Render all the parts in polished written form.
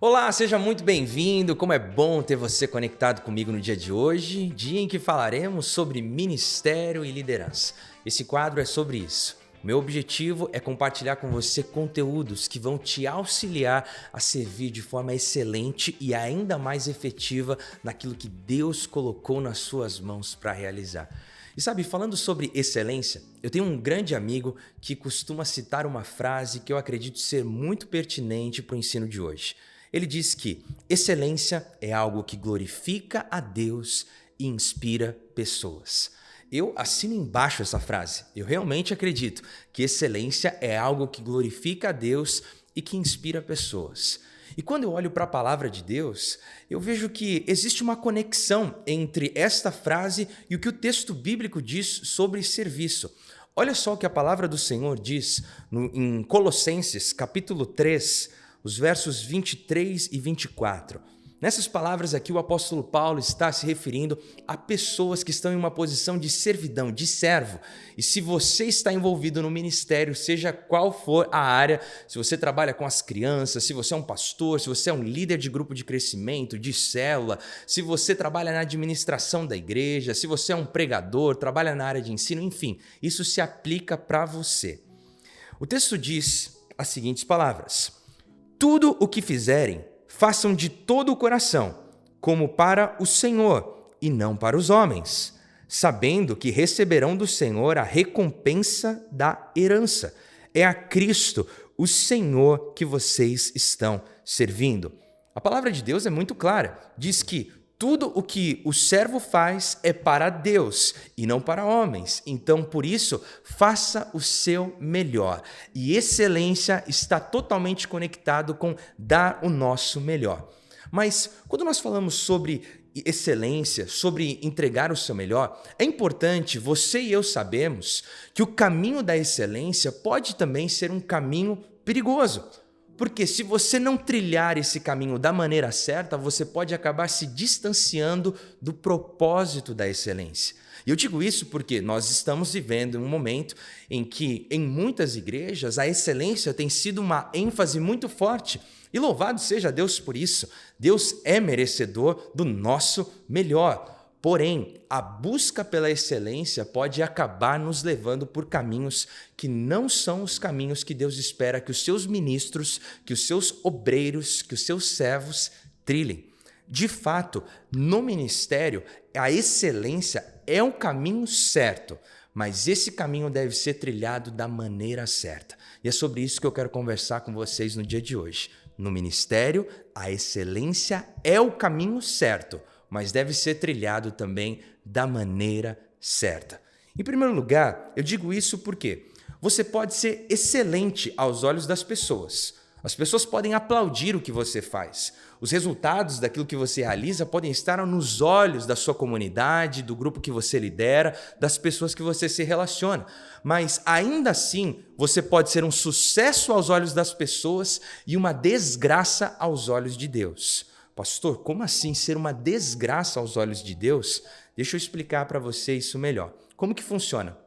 Olá, seja muito bem-vindo. Como é bom ter você conectado comigo no dia de hoje, dia em que falaremos sobre ministério e liderança. Esse quadro é sobre isso. Meu objetivo é compartilhar com você conteúdos que vão te auxiliar a servir de forma excelente e ainda mais efetiva naquilo que Deus colocou nas suas mãos para realizar. E sabe, falando sobre excelência, eu tenho um grande amigo que costuma citar uma frase que eu acredito ser muito pertinente para o ensino de hoje. Ele diz que excelência é algo que glorifica a Deus e inspira pessoas. Eu assino embaixo essa frase. Eu realmente acredito que excelência é algo que glorifica a Deus e que inspira pessoas. E quando eu olho para a palavra de Deus, eu vejo que existe uma conexão entre esta frase e o que o texto bíblico diz sobre serviço. Olha só o que a palavra do Senhor diz em Colossenses, capítulo 3, os versos 23 e 24. Nessas palavras aqui, o apóstolo Paulo está se referindo a pessoas que estão em uma posição de servidão, de servo. E se você está envolvido no ministério, seja qual for a área, se você trabalha com as crianças, se você é um pastor, se você é um líder de grupo de crescimento, de célula, se você trabalha na administração da igreja, se você é um pregador, trabalha na área de ensino, enfim, isso se aplica para você. O texto diz as seguintes palavras: tudo o que fizerem, façam de todo o coração, como para o Senhor e não para os homens, sabendo que receberão do Senhor a recompensa da herança. É a Cristo, o Senhor, que vocês estão servindo. A palavra de Deus é muito clara. Diz que tudo o que o servo faz é para Deus e não para homens. Então, por isso, faça o seu melhor. E excelência está totalmente conectado com dar o nosso melhor. Mas quando nós falamos sobre excelência, sobre entregar o seu melhor, é importante, você e eu sabemos, que o caminho da excelência pode também ser um caminho perigoso. Porque se você não trilhar esse caminho da maneira certa, você pode acabar se distanciando do propósito da excelência. E eu digo isso porque nós estamos vivendo um momento em que, em muitas igrejas, a excelência tem sido uma ênfase muito forte. E louvado seja Deus por isso. Deus é merecedor do nosso melhor. Porém, a busca pela excelência pode acabar nos levando por caminhos que não são os caminhos que Deus espera que os seus ministros, que os seus obreiros, que os seus servos trilhem. De fato, no ministério, a excelência é um caminho certo, mas esse caminho deve ser trilhado da maneira certa. E é sobre isso que eu quero conversar com vocês no dia de hoje. No ministério, a excelência é o caminho certo, mas deve ser trilhado também da maneira certa. Em primeiro lugar, eu digo isso porque você pode ser excelente aos olhos das pessoas. As pessoas podem aplaudir o que você faz. Os resultados daquilo que você realiza podem estar nos olhos da sua comunidade, do grupo que você lidera, das pessoas que você se relaciona. Mas ainda assim, você pode ser um sucesso aos olhos das pessoas e uma desgraça aos olhos de Deus. Pastor, como assim ser uma desgraça aos olhos de Deus? Deixa eu explicar para você isso melhor. Como que funciona?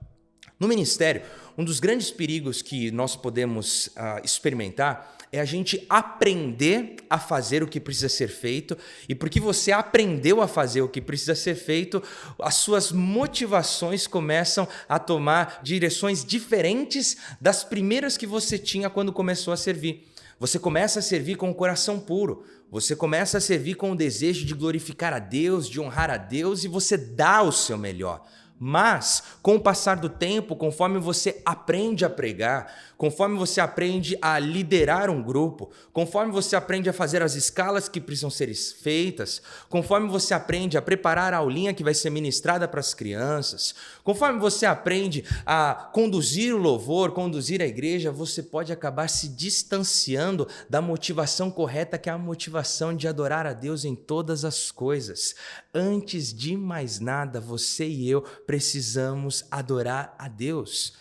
No ministério, um dos grandes perigos que nós podemos experimentar é a gente aprender a fazer o que precisa ser feito, e porque você aprendeu a fazer o que precisa ser feito, as suas motivações começam a tomar direções diferentes das primeiras que você tinha quando começou a servir. Você começa a servir com o coração puro, você começa a servir com o desejo de glorificar a Deus, de honrar a Deus, e você dá o seu melhor. Mas, com o passar do tempo, conforme você aprende a pregar, conforme você aprende a liderar um grupo, conforme você aprende a fazer as escalas que precisam ser feitas, conforme você aprende a preparar a aulinha que vai ser ministrada para as crianças, conforme você aprende a conduzir o louvor, conduzir a igreja, você pode acabar se distanciando da motivação correta, que é a motivação de adorar a Deus em todas as coisas. Antes de mais nada, você e eu precisamos adorar a Deus.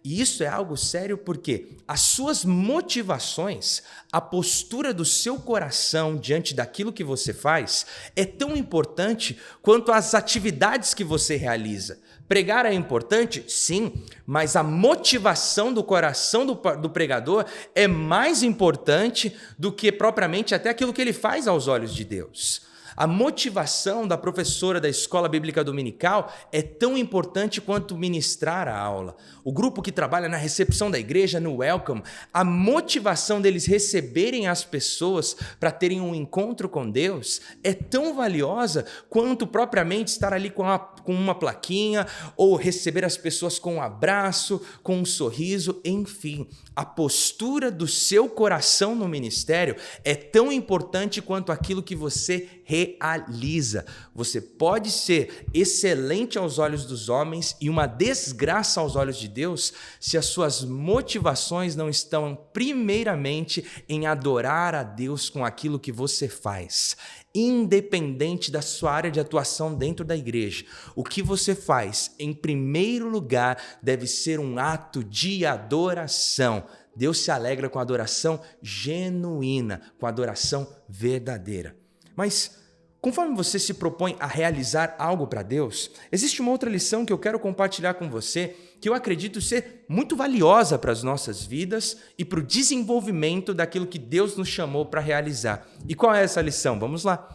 E isso é algo sério porque as suas motivações, a postura do seu coração diante daquilo que você faz é tão importante quanto as atividades que você realiza. Pregar é importante? Sim, mas a motivação do coração do pregador é mais importante do que propriamente até aquilo que ele faz aos olhos de Deus. A motivação da professora da escola bíblica dominical é tão importante quanto ministrar a aula. O grupo que trabalha na recepção da igreja, no welcome, a motivação deles receberem as pessoas para terem um encontro com Deus é tão valiosa quanto propriamente estar ali com uma plaquinha ou receber as pessoas com um abraço, com um sorriso, enfim. A postura do seu coração no ministério é tão importante quanto aquilo que você realiza. Você pode ser excelente aos olhos dos homens e uma desgraça aos olhos de Deus se as suas motivações não estão primeiramente em adorar a Deus com aquilo que você faz. Independente da sua área de atuação dentro da igreja, o que você faz, em primeiro lugar, deve ser um ato de adoração. Deus se alegra com a adoração genuína, com a adoração verdadeira. Mas, conforme você se propõe a realizar algo para Deus, existe uma outra lição que eu quero compartilhar com você, que eu acredito ser muito valiosa para as nossas vidas e para o desenvolvimento daquilo que Deus nos chamou para realizar. E qual é essa lição? Vamos lá.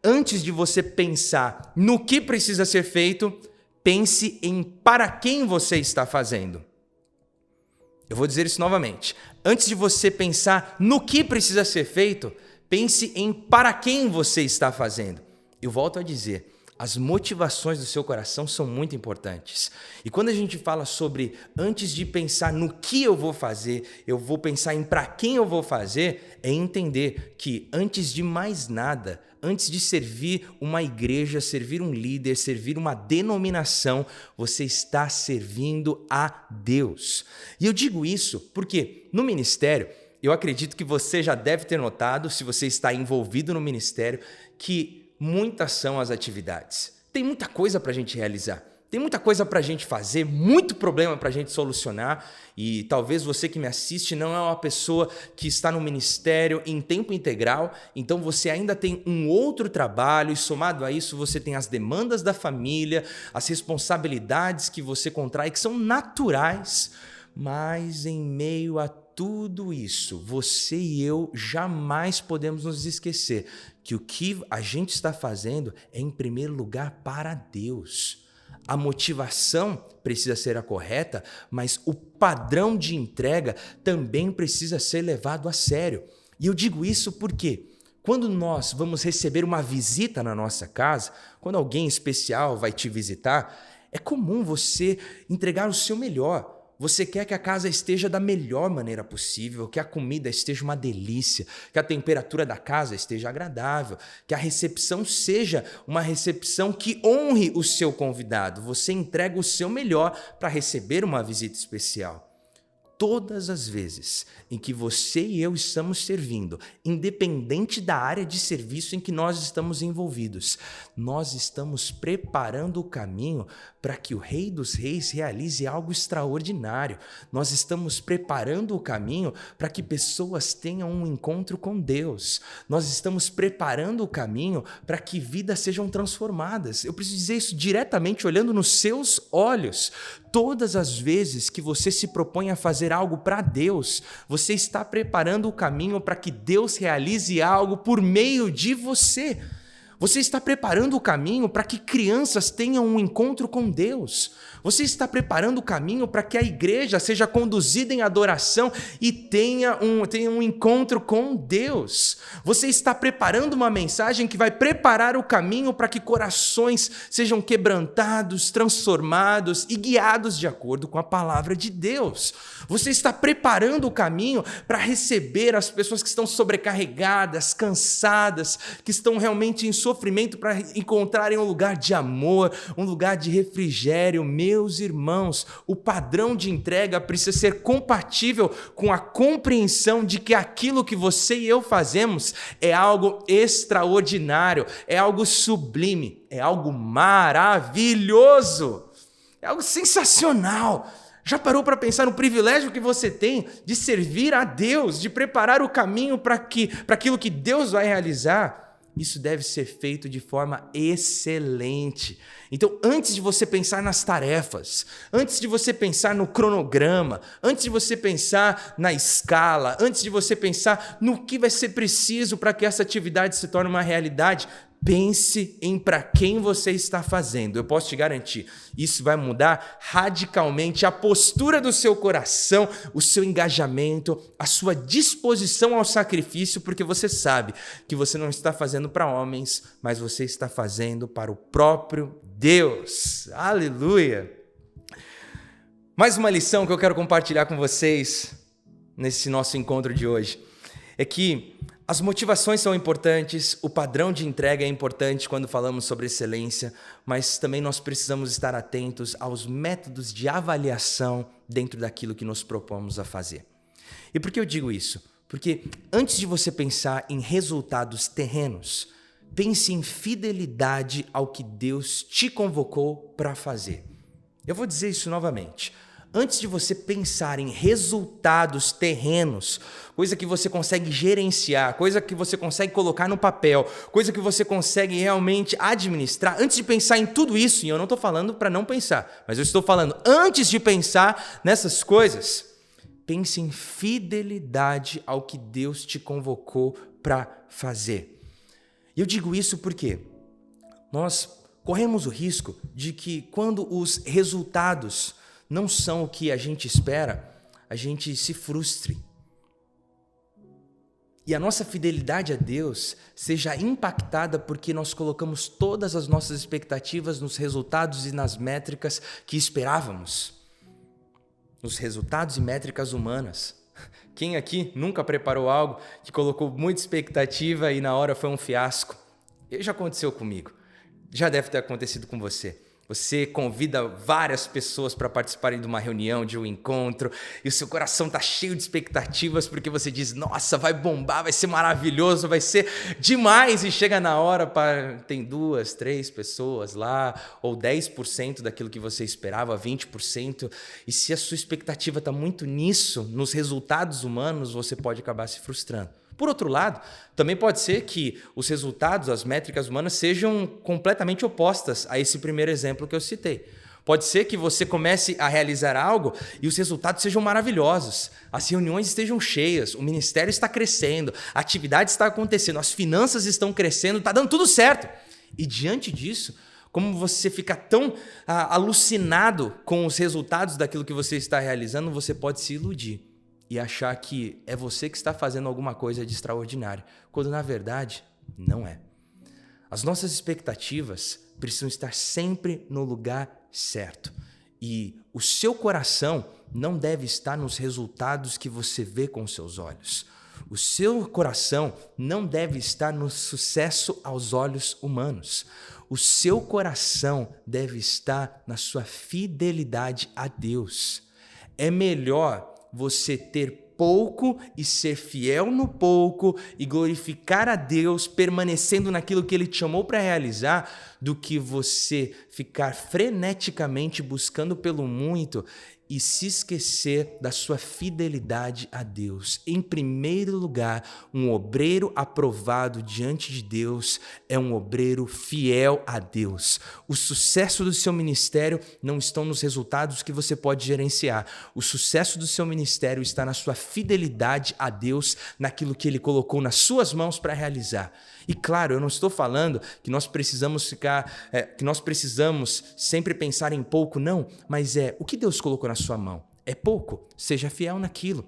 Antes de você pensar no que precisa ser feito, pense em para quem você está fazendo. Eu vou dizer isso novamente. Antes de você pensar no que precisa ser feito, pense em para quem você está fazendo. Eu volto a dizer, as motivações do seu coração são muito importantes. E quando a gente fala sobre antes de pensar no que eu vou fazer, eu vou pensar em para quem eu vou fazer, é entender que antes de mais nada, antes de servir uma igreja, servir um líder, servir uma denominação, você está servindo a Deus. E eu digo isso porque no ministério, eu acredito que você já deve ter notado, se você está envolvido no ministério, que muitas são as atividades. Tem muita coisa para a gente realizar. Tem muita coisa para a gente fazer, muito problema para a gente solucionar e talvez você que me assiste não é uma pessoa que está no ministério em tempo integral, então você ainda tem um outro trabalho e somado a isso você tem as demandas da família, as responsabilidades que você contrai que são naturais, mas em meio a tudo isso, você e eu jamais podemos nos esquecer que o que a gente está fazendo é em primeiro lugar para Deus. A motivação precisa ser a correta, mas o padrão de entrega também precisa ser levado a sério. E eu digo isso porque quando nós vamos receber uma visita na nossa casa, quando alguém especial vai te visitar, é comum você entregar o seu melhor. Você quer que a casa esteja da melhor maneira possível, que a comida esteja uma delícia, que a temperatura da casa esteja agradável, que a recepção seja uma recepção que honre o seu convidado. Você entrega o seu melhor para receber uma visita especial. Todas as vezes em que você e eu estamos servindo, independente da área de serviço em que nós estamos envolvidos, nós estamos preparando o caminho para que o Rei dos Reis realize algo extraordinário. Nós estamos preparando o caminho para que pessoas tenham um encontro com Deus. Nós estamos preparando o caminho para que vidas sejam transformadas. Eu preciso dizer isso diretamente olhando nos seus olhos. Todas as vezes que você se propõe a fazer algo para Deus, você está preparando o caminho para que Deus realize algo por meio de você. Você está preparando o caminho para que crianças tenham um encontro com Deus. Você está preparando o caminho para que a igreja seja conduzida em adoração e tenha um encontro com Deus. Você está preparando uma mensagem que vai preparar o caminho para que corações sejam quebrantados, transformados e guiados de acordo com a palavra de Deus. Você está preparando o caminho para receber as pessoas que estão sobrecarregadas, cansadas, que estão realmente em sofrimento para encontrarem um lugar de amor, um lugar de refrigério. Meus irmãos, o padrão de entrega precisa ser compatível com a compreensão de que aquilo que você e eu fazemos é algo extraordinário, é algo sublime, é algo maravilhoso, é algo sensacional. Já parou para pensar no privilégio que você tem de servir a Deus, de preparar o caminho para aquilo que Deus vai realizar? Isso deve ser feito de forma excelente. Então, antes de você pensar nas tarefas, antes de você pensar no cronograma, antes de você pensar na escala, antes de você pensar no que vai ser preciso para que essa atividade se torne uma realidade, pense em para quem você está fazendo. Eu posso te garantir, isso vai mudar radicalmente a postura do seu coração, o seu engajamento, a sua disposição ao sacrifício, porque você sabe que você não está fazendo para homens, mas você está fazendo para o próprio Deus. Aleluia! Mais uma lição que eu quero compartilhar com vocês nesse nosso encontro de hoje é que as motivações são importantes, o padrão de entrega é importante quando falamos sobre excelência, mas também nós precisamos estar atentos aos métodos de avaliação dentro daquilo que nos propomos a fazer. E por que eu digo isso? Porque antes de você pensar em resultados terrenos, pense em fidelidade ao que Deus te convocou para fazer. Eu vou dizer isso novamente. Antes de você pensar em resultados terrenos, coisa que você consegue gerenciar, coisa que você consegue colocar no papel, coisa que você consegue realmente administrar, antes de pensar em tudo isso, e eu não estou falando para não pensar, mas eu estou falando antes de pensar nessas coisas, pense em fidelidade ao que Deus te convocou para fazer. E eu digo isso porque nós corremos o risco de que quando os resultados não são o que a gente espera, a gente se frustre. E a nossa fidelidade a Deus seja impactada porque nós colocamos todas as nossas expectativas nos resultados e nas métricas que esperávamos. Nos resultados e métricas humanas. Quem aqui nunca preparou algo que colocou muita expectativa e na hora foi um fiasco? Já aconteceu comigo. Já deve ter acontecido com você. Você convida várias pessoas para participarem de uma reunião, de um encontro, e o seu coração está cheio de expectativas porque você diz, nossa, vai bombar, vai ser maravilhoso, vai ser demais, e chega na hora, tem 2, 3 pessoas lá, ou 10% daquilo que você esperava, 20%, e se a sua expectativa está muito nisso, nos resultados humanos, você pode acabar se frustrando. Por outro lado, também pode ser que os resultados, as métricas humanas sejam completamente opostas a esse primeiro exemplo que eu citei. Pode ser que você comece a realizar algo e os resultados sejam maravilhosos, as reuniões estejam cheias, o ministério está crescendo, a atividade está acontecendo, as finanças estão crescendo, está dando tudo certo. E diante disso, como você fica tão alucinado com os resultados daquilo que você está realizando, você pode se iludir e achar que é você que está fazendo alguma coisa de extraordinário, quando na verdade não é. As nossas expectativas precisam estar sempre no lugar certo. E o seu coração não deve estar nos resultados que você vê com os seus olhos. O seu coração não deve estar no sucesso aos olhos humanos. O seu coração deve estar na sua fidelidade a Deus. É melhor você ter pouco e ser fiel no pouco e glorificar a Deus permanecendo naquilo que Ele te chamou para realizar, do que você ficar freneticamente buscando pelo muito e se esquecer da sua fidelidade a Deus. Em primeiro lugar, um obreiro aprovado diante de Deus é um obreiro fiel a Deus. O sucesso do seu ministério não está nos resultados que você pode gerenciar. O sucesso do seu ministério está na sua fidelidade a Deus, naquilo que Ele colocou nas suas mãos para realizar. E claro, eu não estou falando que nós precisamos sempre pensar em pouco, não, mas o que Deus colocou na sua mão. É pouco, seja fiel naquilo.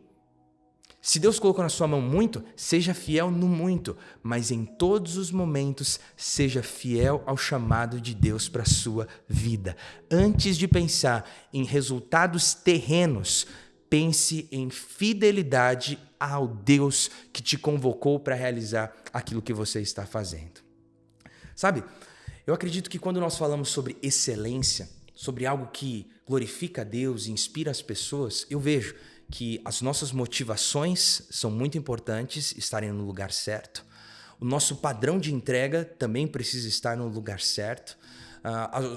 Se Deus colocou na sua mão muito, seja fiel no muito, mas em todos os momentos, seja fiel ao chamado de Deus para a sua vida. Antes de pensar em resultados terrenos, pense em fidelidade ao Deus que te convocou para realizar aquilo que você está fazendo. Sabe, eu acredito que quando nós falamos sobre excelência, sobre algo que glorifica a Deus e inspira as pessoas, eu vejo que as nossas motivações são muito importantes, estarem no lugar certo. O nosso padrão de entrega também precisa estar no lugar certo.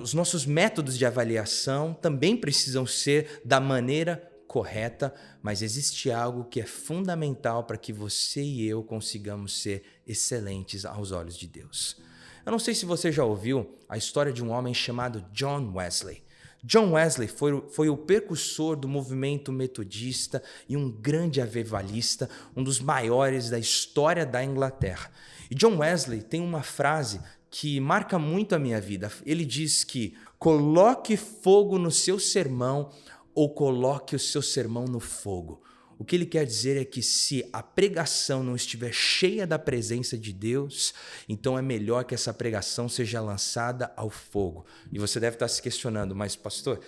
Os nossos métodos de avaliação também precisam ser da maneira correta, mas existe algo que é fundamental para que você e eu consigamos ser excelentes aos olhos de Deus. Eu não sei se você já ouviu a história de um homem chamado John Wesley. John Wesley foi o precursor do movimento metodista e um grande avivalista, um dos maiores da história da Inglaterra. E John Wesley tem uma frase que marca muito a minha vida. Ele diz que coloque fogo no seu sermão ou coloque o seu sermão no fogo. O que ele quer dizer é que se a pregação não estiver cheia da presença de Deus, então é melhor que essa pregação seja lançada ao fogo. E você deve estar se questionando, mas pastor,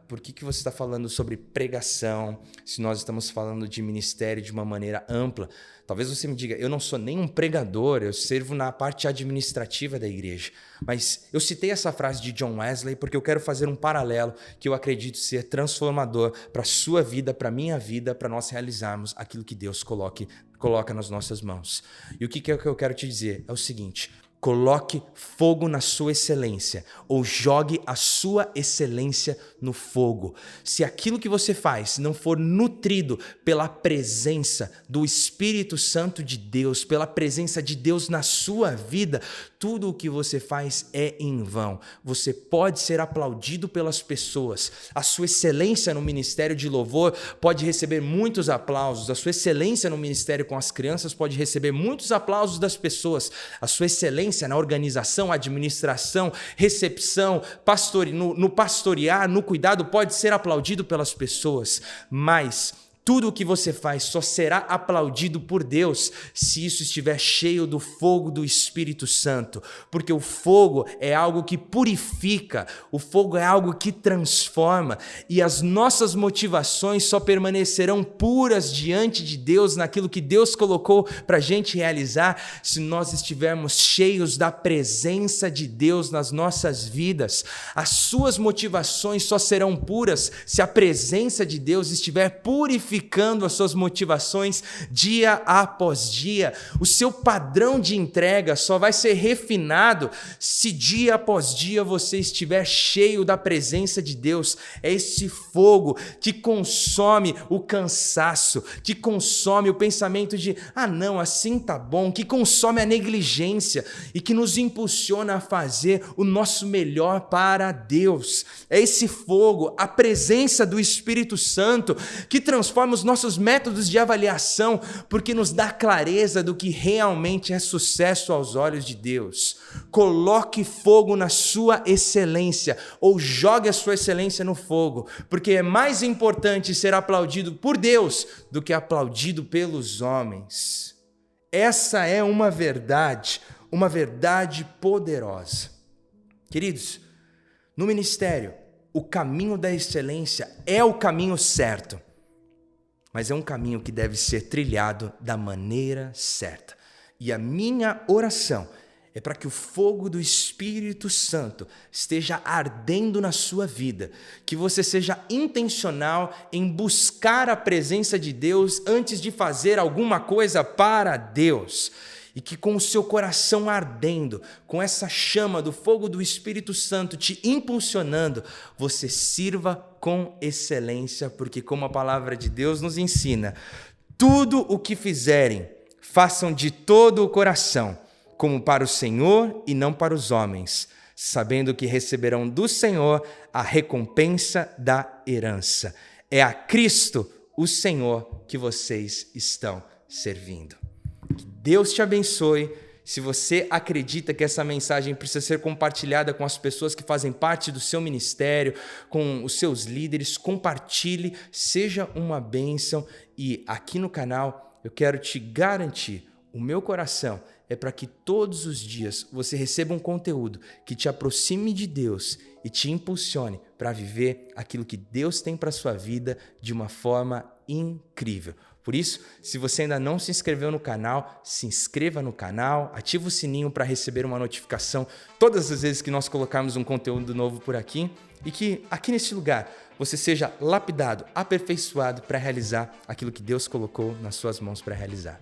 por que você está falando sobre pregação, se nós estamos falando de ministério de uma maneira ampla? Talvez você me diga, eu não sou nem um pregador, eu servo na parte administrativa da igreja. Mas eu citei essa frase de John Wesley porque eu quero fazer um paralelo que eu acredito ser transformador para a sua vida, para a minha vida, para nós realizarmos aquilo que Deus coloca nas nossas mãos. E o que é que eu quero te dizer? É o seguinte: coloque fogo na sua excelência ou jogue a sua excelência no fogo. Se aquilo que você faz não for nutrido pela presença do Espírito Santo de Deus, pela presença de Deus na sua vida, tudo o que você faz é em vão. Você pode ser aplaudido pelas pessoas. A sua excelência no ministério de louvor pode receber muitos aplausos. A sua excelência no ministério com as crianças pode receber muitos aplausos das pessoas. A sua excelência na organização, administração, recepção, no pastorear, no cuidado, pode ser aplaudido pelas pessoas, mas tudo o que você faz só será aplaudido por Deus se isso estiver cheio do fogo do Espírito Santo, porque o fogo é algo que purifica, o fogo é algo que transforma, e as nossas motivações só permanecerão puras diante de Deus, naquilo que Deus colocou para a gente realizar, se nós estivermos cheios da presença de Deus nas nossas vidas. As suas motivações só serão puras se a presença de Deus estiver purificando as suas motivações dia após dia. O seu padrão de entrega só vai ser refinado se dia após dia você estiver cheio da presença de Deus. É esse fogo que consome o cansaço, que consome o pensamento de não, assim tá bom, que consome a negligência e que nos impulsiona a fazer o nosso melhor para Deus. É esse fogo, a presença do Espírito Santo, que transforma os nossos métodos de avaliação, porque nos dá clareza do que realmente é sucesso aos olhos de Deus. Coloque fogo na sua excelência, ou jogue a sua excelência no fogo, porque é mais importante ser aplaudido por Deus do que aplaudido pelos homens. Essa é uma verdade poderosa. Queridos, no ministério, o caminho da excelência é o caminho certo, mas é um caminho que deve ser trilhado da maneira certa. E a minha oração é para que o fogo do Espírito Santo esteja ardendo na sua vida, que você seja intencional em buscar a presença de Deus antes de fazer alguma coisa para Deus. E que com o seu coração ardendo, com essa chama do fogo do Espírito Santo te impulsionando, você sirva com excelência, porque como a palavra de Deus nos ensina, tudo o que fizerem, façam de todo o coração, como para o Senhor e não para os homens, sabendo que receberão do Senhor a recompensa da herança. É a Cristo, o Senhor, que vocês estão servindo. Que Deus te abençoe. Se você acredita que essa mensagem precisa ser compartilhada com as pessoas que fazem parte do seu ministério, com os seus líderes, compartilhe, seja uma bênção. E aqui no canal eu quero te garantir, o meu coração é para que todos os dias você receba um conteúdo que te aproxime de Deus e te impulsione para viver aquilo que Deus tem para a sua vida de uma forma incrível. Por isso, se você ainda não se inscreveu no canal, se inscreva no canal, ativa o sininho para receber uma notificação todas as vezes que nós colocarmos um conteúdo novo por aqui, e que aqui neste lugar você seja lapidado, aperfeiçoado para realizar aquilo que Deus colocou nas suas mãos para realizar.